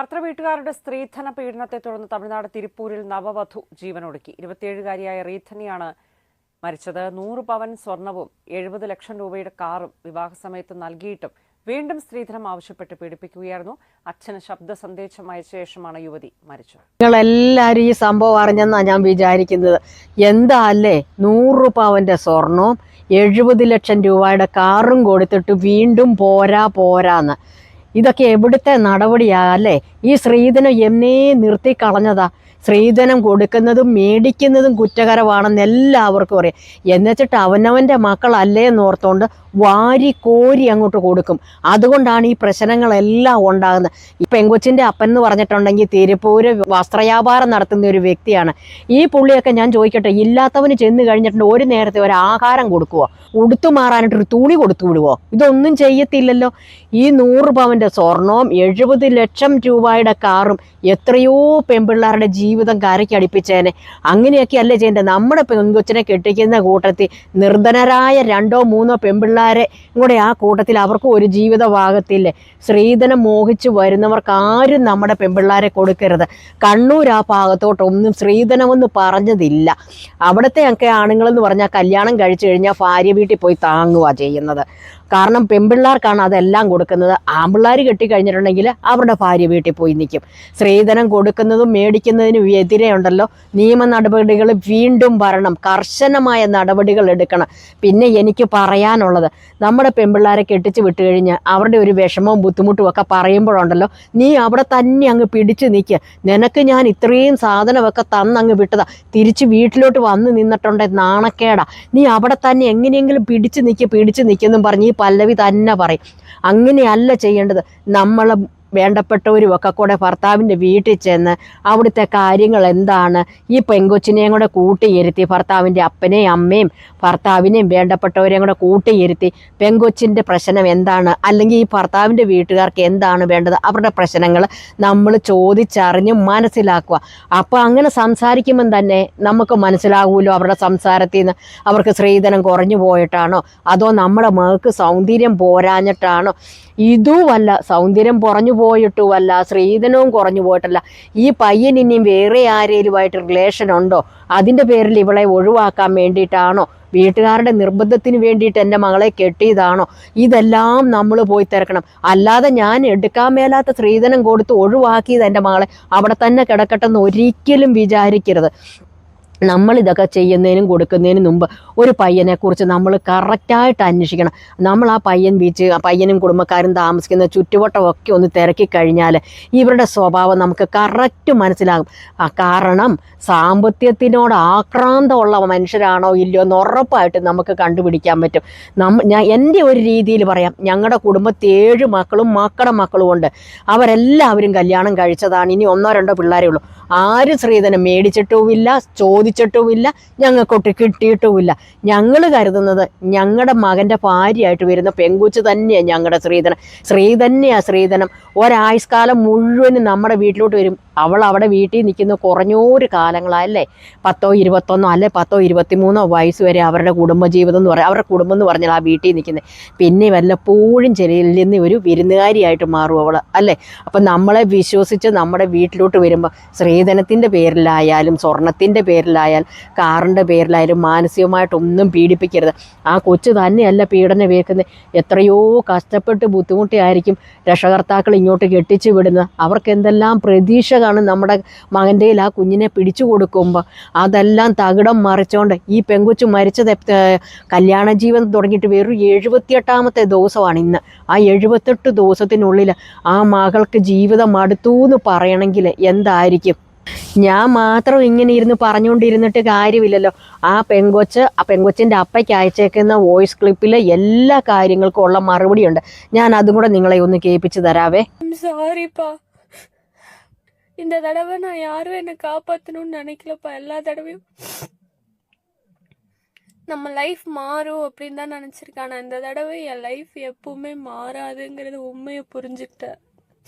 ഭർത്തൃവീട്ടുകാരുടെ സ്ത്രീധന പീഡനത്തെ തുടർന്ന് തമിഴ്നാട് തിരുപ്പൂരിൽ നവവധു ജീവനൊടുക്കി. 27-കാരിയായ റീഥനിയാണ് മരിച്ചത്. 100 പവൻ സ്വർണവും 70 ലക്ഷം രൂപയുടെ കാറും വിവാഹസമയത്ത് നൽകിയിട്ടും വീണ്ടും സ്ത്രീധനം ആവശ്യപ്പെട്ട് പീഡിപ്പിക്കുകയായിരുന്നു. അച്ഛന് ശബ്ദ സന്ദേശം അയച്ച ശേഷമാണ് യുവതി മരിച്ചത്. നിങ്ങളെല്ലാവരും ഈ സംഭവം അറിഞ്ഞെന്നാണ് ഞാൻ വിചാരിക്കുന്നത്. എന്താ അല്ലേ, 100 പവന്റെ സ്വർണവും 70 ലക്ഷം രൂപയുടെ കാറും കൊടുത്തിട്ട് വീണ്ടും പോരാന്ന്. ഇതൊക്കെ എവിടുത്തെ നടപടിയാ അല്ലേ? ഈ സ്ത്രീധനം എന്നേ നിർത്തിക്കളഞ്ഞതാ. സ്ത്രീധനം കൊടുക്കുന്നതും മേടിക്കുന്നതും കുറ്റകരമാണെന്ന് എല്ലാവർക്കും അറിയാം. എന്നുവെച്ചിട്ട് അവനവൻ്റെ മക്കളല്ലേ എന്നോർത്തുകൊണ്ട് വാരി കോരി അങ്ങോട്ട് കൊടുക്കും. അതുകൊണ്ടാണ് ഈ പ്രശ്നങ്ങളെല്ലാം ഉണ്ടാകുന്നത്. ഈ പെങ്കൊച്ചിൻ്റെ അപ്പൻ എന്ന് പറഞ്ഞിട്ടുണ്ടെങ്കിൽ തിരുപ്പൂര് വസ്ത്രവ്യാപാരം നടത്തുന്ന ഒരു വ്യക്തിയാണ്. ഈ പുള്ളിയൊക്കെ ഞാൻ ചോദിക്കട്ടെ, ഇല്ലാത്തവന് ചെന്ന് കഴിഞ്ഞിട്ടുണ്ട് ഒരു നേരത്തെ ഒരു ആഹാരം കൊടുക്കുവോ, ഉടുത്തു മാറാനായിട്ടൊരു തുണി കൊടുത്തു വിടുവോ? ഇതൊന്നും ചെയ്യത്തില്ലല്ലോ. ഈ 100 പവന്റെ സ്വർണവും 70 ലക്ഷം രൂപയുടെ കാറും എത്രയോ പെൺപിള്ളേരുടെ ജീവിതം കരയ്ക്കടിപ്പിച്ചേനെ. അങ്ങനെയൊക്കെ അല്ലേ ചെയ്യേണ്ടത്? നമ്മുടെ പെൺകൊച്ചിനെ കെട്ടിക്കുന്ന കൂട്ടത്തിൽ നിർധനരായ 2-3 പെൺപിള്ളേരെ കൂടെ ആ കൂട്ടത്തിൽ അവർക്കും ഒരു ജീവിതമാകത്തില്ലേ? സ്ത്രീധനം മോഹിച്ച് വരുന്നവർക്ക് ആരും നമ്മുടെ പെൺപിള്ളേരെ കൊടുക്കരുത്. കണ്ണൂർ ആ ഭാഗത്തോട്ടൊന്നും സ്ത്രീധനമെന്ന് പറഞ്ഞതില്ല. അവിടുത്തെ ഒക്കെ ആണുങ്ങളെന്ന് പറഞ്ഞാൽ കല്യാണം കഴിച്ചു കഴിഞ്ഞാൽ ഭാര്യ വീട്ടിൽ പോയി താങ്ങുക ചെയ്യുന്നത്. കാരണം പെൺപിള്ളേർക്കാണ് അതെല്ലാം കൊടുക്കുന്നത്. ആൺപിള്ളേർ കെട്ടിക്കഴിഞ്ഞിട്ടുണ്ടെങ്കിൽ അവരുടെ ഭാര്യ വീട്ടിൽ പോയി നിൽക്കും. സ്ത്രീധനം കൊടുക്കുന്നതും മേടിക്കുന്നതിനും എതിരെ ഉണ്ടല്ലോ നിയമ നടപടികൾ വീണ്ടും വരണം. കർശനമായ നടപടികൾ എടുക്കണം. പിന്നെ എനിക്ക് പറയാനുള്ളത്, നമ്മുടെ പെൺപിള്ളേരെ കെട്ടിച്ച് വിട്ട് കഴിഞ്ഞ് അവരുടെ ഒരു വിഷമവും ബുദ്ധിമുട്ടും ഒക്കെ പറയുമ്പോഴുണ്ടല്ലോ, നീ അവിടെ തന്നെ അങ്ങ് പിടിച്ചു നിൽക്കുക. നിനക്ക് ഞാൻ ഇത്രയും സാധനമൊക്കെ തന്നങ്ങ് വിട്ടതാ, തിരിച്ച് വീട്ടിലോട്ട് വന്ന് നിന്നിട്ടുണ്ടെ നാണക്കേടാ. നീ അവിടെ തന്നെ എങ്ങനെയെങ്കിലും പിടിച്ചു നിൽക്കെന്നും പറഞ്ഞ് ഈ പല്ലവി തന്നെ പറയും. അങ്ങനെയല്ല ചെയ്യേണ്ടത്. നമ്മളെ വേണ്ടപ്പെട്ടവരും ഒക്കെ കൂടെ ഭർത്താവിൻ്റെ വീട്ടിൽ ചെന്ന് അവിടുത്തെ കാര്യങ്ങൾ എന്താണ്, ഈ പെങ്കൊച്ചിനെയും കൂടെ കൂട്ടിയിരുത്തി, ഭർത്താവിൻ്റെ അപ്പനെയും അമ്മയും ഭർത്താവിനെയും വേണ്ടപ്പെട്ടവരെയും കൂടെ കൂട്ടിയിരുത്തി പെങ്കൊച്ചിൻ്റെ പ്രശ്നം എന്താണ്, അല്ലെങ്കിൽ ഈ ഭർത്താവിൻ്റെ വീട്ടുകാർക്ക് എന്താണ് വേണ്ടത്, അവരുടെ പ്രശ്നങ്ങൾ നമ്മൾ ചോദിച്ചറിഞ്ഞ് മനസ്സിലാക്കുക. അപ്പോൾ അങ്ങനെ സംസാരിക്കുമ്പം തന്നെ നമുക്ക് മനസ്സിലാകുമല്ലോ അവരുടെ സംസാരത്തിൽ നിന്ന് അവർക്ക് സ്ത്രീധനം കുറഞ്ഞു പോയിട്ടാണോ, അതോ നമ്മുടെ മകൾക്ക് സൗന്ദര്യം പോരാഞ്ഞിട്ടാണോ. ഇതുമല്ല, സൗന്ദര്യം കുറഞ്ഞു പോയിട്ടുമല്ല, സ്ത്രീധനവും കുറഞ്ഞു പോയിട്ടല്ല. ഈ പയ്യൻ ഇനിയും വേറെ ആരേലുമായിട്ട് റിലേഷൻ ഉണ്ടോ, അതിൻ്റെ പേരിൽ ഇവളെ ഒഴിവാക്കാൻ വേണ്ടിയിട്ടാണോ, വീട്ടുകാരുടെ നിർബന്ധത്തിന് വേണ്ടിയിട്ട് എൻ്റെ മകളെ കെട്ടിയതാണോ? ഇതെല്ലാം നമ്മൾ പോയി തിരക്കണം. അല്ലാതെ ഞാൻ എടുക്കാൻ മേലാത്ത സ്ത്രീധനം കൊടുത്ത് ഒഴിവാക്കിയത് എൻ്റെ മകളെ അവിടെ തന്നെ കിടക്കട്ടെന്ന് ഒരിക്കലും വിചാരിക്കരുത്. നമ്മളിതൊക്കെ ചെയ്യുന്നതിനും കൊടുക്കുന്നതിനും മുമ്പ് ഒരു പയ്യനെക്കുറിച്ച് നമ്മൾ കറക്റ്റായിട്ട് അന്വേഷിക്കണം. നമ്മൾ ആ പയ്യനും കുടുംബക്കാരും താമസിക്കുന്ന ചുറ്റുവട്ടമൊക്കെ ഒന്ന് തിരക്കി കഴിഞ്ഞാൽ ഇവരുടെ സ്വഭാവം നമുക്ക് കറക്റ്റ് മനസ്സിലാകും. കാരണം സാമ്പത്തികത്തിനോട് ആക്രാന്തമുള്ള മനുഷ്യരാണോ ഇല്ലയോ എന്ന് ഉറപ്പായിട്ട് നമുക്ക് കണ്ടുപിടിക്കാൻ പറ്റും. ഞാൻ എൻ്റെ ഒരു രീതിയിൽ പറയാം, ഞങ്ങളുടെ കുടുംബത്തിൽ 7 മക്കളും മക്കളുടെ മക്കളും ഉണ്ട്. അവരെല്ലാവരും കല്യാണം കഴിച്ചതാണ്. ഇനി 1-2 പിള്ളേരേ ഉള്ളൂ. ആരും സ്ത്രീധനം മേടിച്ചിട്ടുമില്ല, ചോദിച്ചിട്ടുമില്ല, ഞങ്ങൾക്കൊട്ട് കിട്ടിയിട്ടുമില്ല. ഞങ്ങൾ കരുതുന്നത് ഞങ്ങളുടെ മകൻ്റെ ഭാര്യയായിട്ട് വരുന്ന പെങ്കുച്ച് തന്നെയാണ് ഞങ്ങളുടെ സ്ത്രീ തന്നെയാണ് സ്ത്രീധനം. ഒരായുഷ്കാലം മുഴുവനും നമ്മുടെ വീട്ടിലോട്ട് വരും. അവൾ അവിടെ വീട്ടിൽ നിൽക്കുന്ന കുറഞ്ഞൊരു കാലങ്ങളല്ലേ, 10-21 അല്ലെ 10-23 വയസ്സ് വരെ അവരുടെ കുടുംബജീവിതം എന്ന് പറയാം. അവരുടെ കുടുംബം എന്ന് പറഞ്ഞാൽ ആ വീട്ടിൽ നിൽക്കുന്നത്. പിന്നെ വല്ലപ്പോഴും ചെല്ലുന്ന ഒരു വിരുന്നുകാരിയായിട്ട് മാറും അവൾ അല്ലേ. അപ്പം നമ്മളെ വിശ്വസിച്ച് നമ്മുടെ വീട്ടിലോട്ട് വരുമ്പോൾ സ്ത്രീധനത്തിൻ്റെ പേരിലായാലും സ്വർണത്തിൻ്റെ പേരിലായാലും കാറിൻ്റെ പേരിലായാലും മാനസികമായിട്ടൊന്നും പീഡിപ്പിക്കരുത്. ആ കൊച്ചു തന്നെയല്ല പീഡനം വേക്കുന്നത്. എത്രയോ കഷ്ടപ്പെട്ട് ബുദ്ധിമുട്ടിയായിരിക്കും രക്ഷകർത്താക്കൾ ഇങ്ങോട്ട് കെട്ടിച്ചു വിടുന്നത്. അവർക്ക് എന്തെല്ലാം പ്രതീക്ഷ കാണും നമ്മുടെ മകൻ്റെ ആ കുഞ്ഞിനെ പിടിച്ചു കൊടുക്കുമ്പോൾ. അതെല്ലാം തകിടം മറിച്ചുകൊണ്ട് ഈ പെങ്കൊച്ചു മരിച്ചത് കല്യാണ ജീവിതം തുടങ്ങിയിട്ട് വെറും 78ാമത്തെ ദിവസമാണ് ഇന്ന്. ആ 78 ദിവസത്തിനുള്ളിൽ ആ മകൾക്ക് ജീവിതം അടുത്തു എന്ന് പറയണമെങ്കിൽ എന്തായിരിക്കും? ഞാൻ മാത്രം ഇങ്ങനെ ഇരുന്ന് പറഞ്ഞുകൊണ്ടിരുന്നിട്ട് കാര്യമില്ലല്ലോ. ആ പെങ്കൊച്ചിൻ്റെ അപ്പയ്ക്ക് അയച്ചേക്കുന്ന വോയിസ് ക്ലിപ്പിൽ എല്ലാ കാര്യങ്ങൾക്കും ഉള്ള മറുപടി ഉണ്ട്. ഞാൻ അതും കൂടെ നിങ്ങളെ ഒന്ന് കേൾപ്പിച്ച് തരാവേ. சாரிப்பா, இந்த தடவை நான் யாரும் என்னை காப்பாற்றணும்னு நினைக்கலப்பா. எல்லா தடவையும் நம்ம லைஃப் மாறும் அப்படின்னு தான் நினச்சிருக்கேன். ஆனால் இந்த தடவை என் லைஃப் எப்பவுமே மாறாதுங்கிறது உண்மையை புரிஞ்சுக்கிட்டேன்.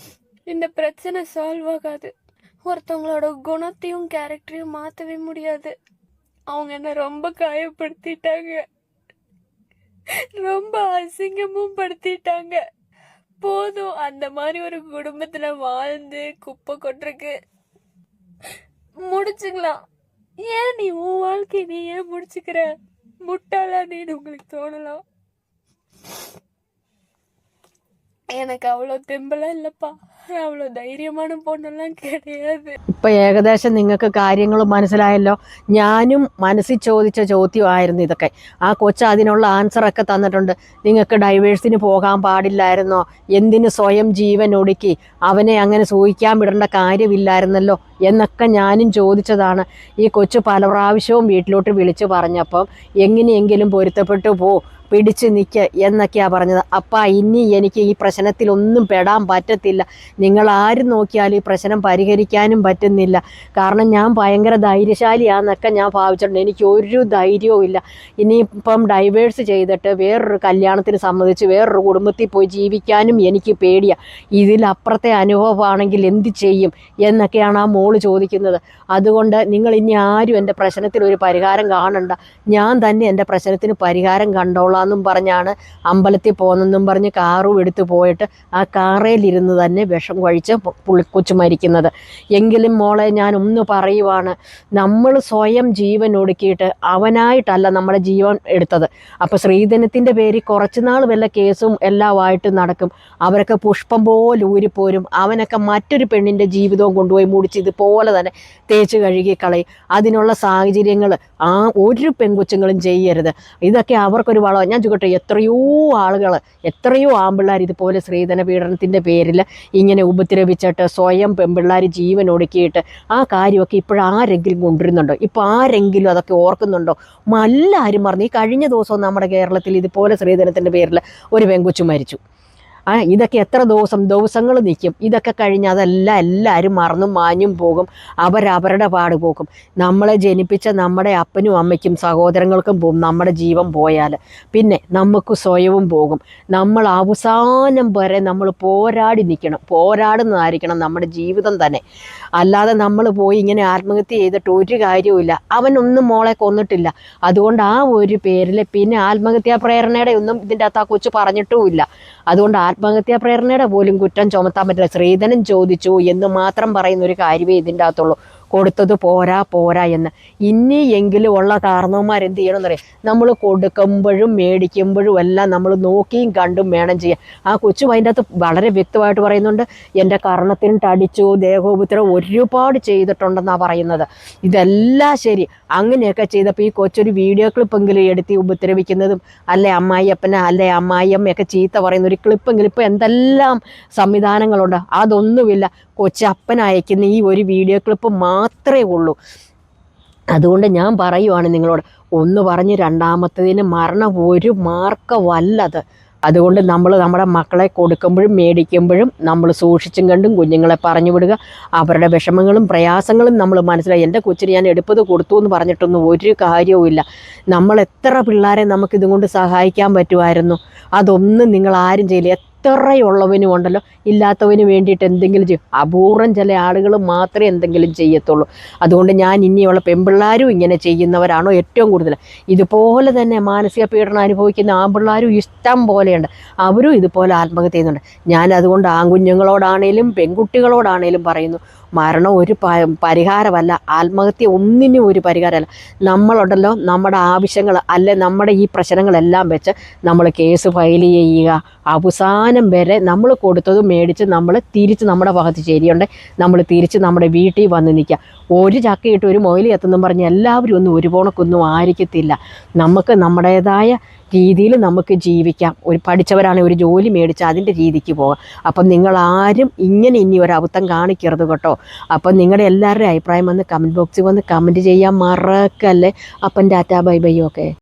இந்த பிரச்சனை சால்வ் ஆகாது. ஒருத்தவங்களோட குணத்தையும் கேரக்டரையும் மாற்றவே முடியாது. அவங்க என்ன ரொம்ப காயப்படுத்திட்டாங்க, ரொம்ப அசிங்கமும் படுத்திட்டாங்க. போதும். அந்த மாதிரி ஒரு குடும்பத்துல வாழ்ந்து குப்பை கொட்டுறக்கு முடிச்சுக்கலாம். ஏன் நீ உன் வாழ்க்கையை நீ ஏன் முடிச்சுக்கிற? முட்டாளா நீன்னு உங்களுக்கு தோணலாம். எனக்கு அவ்வளோ தெம்பெல்லாம் இல்லப்பா. அவ்வளோ தைரியமான பொண்ணெல்லாம் கிடையாது. ഇപ്പം ഏകദേശം നിങ്ങൾക്ക് കാര്യങ്ങൾ മനസ്സിലായല്ലോ. ഞാനും മനസ്സിൽ ചോദിച്ച ചോദ്യമായിരുന്നു ഇതൊക്കെ. ആ കൊച്ച് അതിനുള്ള ആൻസറൊക്കെ തന്നിട്ടുണ്ട്. നിങ്ങൾക്ക് ഡൈവേഴ്സിന് പോകാൻ പാടില്ലായിരുന്നോ? എന്തിന് സ്വയം ജീവൻ ഒടുക്കി? അവനെ അങ്ങനെ സൂഹിക്കാൻ വിടേണ്ട കാര്യമില്ലായിരുന്നല്ലോ എന്നൊക്കെ ഞാനും ചോദിച്ചതാണ്. ഈ കൊച്ച് പല പ്രാവശ്യവും വീട്ടിലോട്ട് വിളിച്ച് പറഞ്ഞപ്പം എങ്ങനെയെങ്കിലും പൊരുത്തപ്പെട്ടു പോ, പിടിച്ച് നിൽക്ക് എന്നൊക്കെയാണ് പറഞ്ഞത്. അപ്പാ ഇനി എനിക്ക് ഈ പ്രശ്നത്തിലൊന്നും പെടാൻ പറ്റത്തില്ല. നിങ്ങൾ ആരും നോക്കിയാലും ഈ പ്രശ്നം പരിഹരിക്കാനും പറ്റുന്നില്ല. കാരണം ഞാൻ ഭയങ്കര ധൈര്യശാലിയാണെന്നൊക്കെ ഞാൻ ഭാവിച്ചിട്ടുണ്ട്. എനിക്ക് ഒരു ധൈര്യവും ഇല്ല. ഇനിയിപ്പം ഡൈവേഴ്സ് ചെയ്തിട്ട് വേറൊരു കല്യാണത്തിന് സമ്മതിച്ച് വേറൊരു കുടുംബത്തിൽ പോയി ജീവിക്കാനും എനിക്ക് പേടിയാണ്. ഇതിലപ്പുറത്തെ അനുഭവമാണെങ്കിൽ എന്ത് ചെയ്യും എന്നൊക്കെയാണ് ആ മോള് ചോദിക്കുന്നത്. അതുകൊണ്ട് നിങ്ങൾ ഇനി ആരും എൻ്റെ പ്രശ്നത്തിനൊരു പരിഹാരം കാണണ്ട, ഞാൻ തന്നെ എൻ്റെ പ്രശ്നത്തിന് പരിഹാരം കണ്ടോളാം എന്നും പറഞ്ഞാണ് അമ്പലത്തിൽ പോകുന്നെന്നും പറഞ്ഞ് കാറും എടുത്ത് പോയിട്ട് ആ കാറയിലിരുന്ന് തന്നെ വിഷം കഴിച്ച് പുള്ളിക്കൊച്ചു മരിക്കുന്നത്. എങ്കിലും മോളെ ഞാൻ ഒന്ന് പറയുവാണ്, നമ്മൾ സ്വയം ജീവൻ ഒടുക്കിയിട്ട് അവനായിട്ടല്ല നമ്മുടെ ജീവൻ എടുത്തത്. അപ്പോൾ ശ്രീധനത്തിൻ്റെ പേരിൽ കുറച്ച് നാൾ വല്ല കേസും എല്ലാമായിട്ട് നടക്കും. അവരൊക്കെ പുഷ്പം പോലെ ഊരിപ്പോരും. അവനൊക്കെ മറ്റൊരു പെണ്ണിൻ്റെ ജീവിതവും കൊണ്ടുപോയി മുടിച്ച് ഇതുപോലെ തന്നെ തേച്ച് കഴുകി കളയും. അതിനുള്ള സാഹചര്യങ്ങൾ ആ ഒരു പെൺകൊച്ചുങ്ങളും ചെയ്യരുത്. ഇതൊക്കെ അവർക്കൊരു വളമാണ്. ഞാൻ ചോദിക്കട്ടെ, എത്രയോ ആളുകൾ, എത്രയോ ആൺപിള്ളേർ ഇതുപോലെ സ്ത്രീധന പീഡനത്തിൻ്റെ പേരിൽ ഇങ്ങനെ ഉപദ്രവിച്ചിട്ട് സ്വയം പെൺപിള്ളേർ ജീവൻ ഒടുക്കിയിട്ട് ആ കാര്യമൊക്കെ ഇപ്പോഴാരെങ്കിലും കൊണ്ടുവരുന്നുണ്ടോ? ഇപ്പോൾ ആരെങ്കിലും അതൊക്കെ ഓർക്കുന്നുണ്ടോ? എല്ലാവരും മറന്നു. ഈ കഴിഞ്ഞ ദിവസവും നമ്മുടെ കേരളത്തിൽ ഇതുപോലെ സ്ത്രീധനത്തിൻ്റെ പേരിൽ ഒരു പെൺകൊച്ചു മരിച്ചു. ഇതൊക്കെ എത്ര ദിവസങ്ങൾ നിൽക്കും? ഇതൊക്കെ കഴിഞ്ഞ് അതെല്ലാം എല്ലാവരും മറന്നും മാഞ്ഞും പോകും. അവരവരുടെ പാട് പോകും. നമ്മളെ ജനിപ്പിച്ച നമ്മുടെ അപ്പനും അമ്മയ്ക്കും സഹോദരങ്ങൾക്കും പോകും. നമ്മുടെ ജീവൻ പോയാൽ പിന്നെ നമുക്ക് സ്വയവും പോകും. നമ്മൾ അവസാനം വരെ നമ്മൾ പോരാടി നിൽക്കണം. പോരാടുന്നതായിരിക്കണം നമ്മുടെ ജീവിതം തന്നെ. അല്ലാതെ നമ്മൾ പോയി ഇങ്ങനെ ആത്മഹത്യ ചെയ്തിട്ട് ഒരു കാര്യവുമില്ല. അവനൊന്നും മോളെ കൊന്നിട്ടില്ല. അതുകൊണ്ട് ആ ഒരു പേരിൽ പിന്നെ ആത്മഹത്യാ പ്രേരണയുടെ ഒന്നും ഇതിൻ്റെ അകത്ത് ആ കൊച്ചു പറഞ്ഞിട്ടുമില്ല. അതുകൊണ്ട് ആത്മഹത്യാ പ്രേരണയുടെ പോലും കുറ്റം ചുമത്താൻ പറ്റില്ല. സ്ത്രീധനം ചോദിച്ചു എന്ന് മാത്രം പറയുന്ന ഒരു കാര്യമേ ഇതിൻ്റെ അകത്തുള്ളൂ. കൊടുത്തത് പോരാ എന്ന്. ഇനിയെങ്കിലും ഉള്ള കാരണവന്മാരെന്ത് ചെയ്യണമെന്നറിയാം, നമ്മൾ കൊടുക്കുമ്പോഴും മേടിക്കുമ്പോഴും എല്ലാം നമ്മൾ നോക്കിയും കണ്ടും വേണം ചെയ്യാൻ. ആ കൊച്ചു അതിൻ്റെ അകത്ത് വളരെ വ്യക്തമായിട്ട് പറയുന്നുണ്ട്, എൻ്റെ കർണത്തിന് തടിച്ചു, ദേഹോപദ്രവം ഒരുപാട് ചെയ്തിട്ടുണ്ടെന്നാണ് പറയുന്നത്. ഇതെല്ലാം ശരി. അങ്ങനെയൊക്കെ ചെയ്തപ്പോൾ ഈ കൊച്ചൊരു വീഡിയോ ക്ലിപ്പെങ്കിലും എടുത്ത് ഉപദ്രവിക്കുന്നതും അല്ലെ അമ്മായിയപ്പനെ അല്ലെ അമ്മായിയമ്മയൊക്കെ ചീത്ത പറയുന്ന ഒരു ക്ലിപ്പെങ്കിലും ഇപ്പോൾ എന്തെല്ലാം സംവിധാനങ്ങളുണ്ട്. അതൊന്നുമില്ല. കൊച്ചപ്പൻ അയക്കുന്ന ഈ ഒരു വീഡിയോ ക്ലിപ്പ് മാത്രമേ ഉള്ളൂ. അതുകൊണ്ട് ഞാൻ പറയുവാണ് നിങ്ങളോട്, ഒന്ന് പറഞ്ഞ് രണ്ടാമത്തതിന് മരണം ഒരു മാർക്കമല്ലത്. അതുകൊണ്ട് നമ്മൾ നമ്മുടെ മക്കളെ കൊടുക്കുമ്പോഴും മേടിക്കുമ്പോഴും നമ്മൾ സൂക്ഷിച്ചും കണ്ടും കുഞ്ഞുങ്ങളെ പറഞ്ഞു വിടുക. അവരുടെ വിഷമങ്ങളും പ്രയാസങ്ങളും നമ്മൾ മനസ്സിലായി. എൻ്റെ കൊച്ചിന് ഞാൻ എടുപ്പത് കൊടുത്തു എന്ന് പറഞ്ഞിട്ടൊന്നും ഒരു കാര്യവുമില്ല. നമ്മൾ എത്ര പിള്ളേരെ നമുക്കിതും കൊണ്ട് സഹായിക്കാൻ പറ്റുമായിരുന്നു? അതൊന്നും നിങ്ങൾ ആരും ചെയ്യില്ല. എത്രയുള്ളവനും ഉണ്ടല്ലോ ഇല്ലാത്തവന് വേണ്ടിയിട്ട് എന്തെങ്കിലും ചെയ്യും. അപൂർവം ചില ആളുകൾ മാത്രമേ എന്തെങ്കിലും ചെയ്യത്തുള്ളൂ. അതുകൊണ്ട് ഞാൻ ഇനിയുള്ള പെൺപിള്ളേരും ഇങ്ങനെ ചെയ്യുന്നവരാണോ ഏറ്റവും കൂടുതൽ. ഇതുപോലെ തന്നെ മാനസിക പീഡനം അനുഭവിക്കുന്ന ആൺപിള്ളേരും ഇഷ്ടം പോലെയുണ്ട്. അവരും ഇതുപോലെ ആത്മഹത്യ ചെയ്യുന്നുണ്ട്. ഞാൻ അതുകൊണ്ട് ആൺകുഞ്ഞുങ്ങളോടാണേലും പെൺകുട്ടികളോടാണേലും പറയുന്നു, മരണം ഒരു പരിഹാരമല്ല. ആത്മഹത്യ ഒന്നിനും ഒരു പരിഹാരമല്ല. നമ്മളുണ്ടല്ലോ നമ്മുടെ ആവശ്യങ്ങൾ അല്ലെ നമ്മുടെ ഈ പ്രശ്നങ്ങളെല്ലാം വെച്ച് നമ്മൾ കേസ് ഫയൽ ചെയ്യുക. അവസാനം വരെ നമ്മൾ കൊടുത്തത് മേടിച്ച് നമ്മൾ തിരിച്ച് നമ്മുടെ ഭാഗത്ത് ശരിയുണ്ട് നമ്മൾ തിരിച്ച് നമ്മുടെ വീട്ടിൽ വന്ന് നിൽക്കുക. ഒരു ചക്കയിട്ട് ഒരു മൊയില് എത്തുന്നും പറഞ്ഞ് എല്ലാവരും ഒന്നും ഒരു പോണക്കൊന്നും ആയിരിക്കത്തില്ല. നമുക്ക് നമ്മുടേതായ രീതിയിൽ നമുക്ക് ജീവിക്കാം. ഒരു പഠിച്ചവരാണെങ്കിൽ ഒരു ജോലി മേടിച്ച് അതിൻ്റെ രീതിക്ക് പോകാം. അപ്പം നിങ്ങളാരും ഇങ്ങനെ ഇനി ഒരു അബദ്ധം കാണിക്കരുത് കേട്ടോ. അപ്പം നിങ്ങളുടെ എല്ലാവരുടെയും അഭിപ്രായം വന്ന് കമൻറ്റ് ബോക്സിൽ വന്ന് കമൻറ്റ് ചെയ്യാൻ മറക്കല്ലേ. അപ്പം ടാറ്റാ ബൈ ബൈ. ഓക്കെ.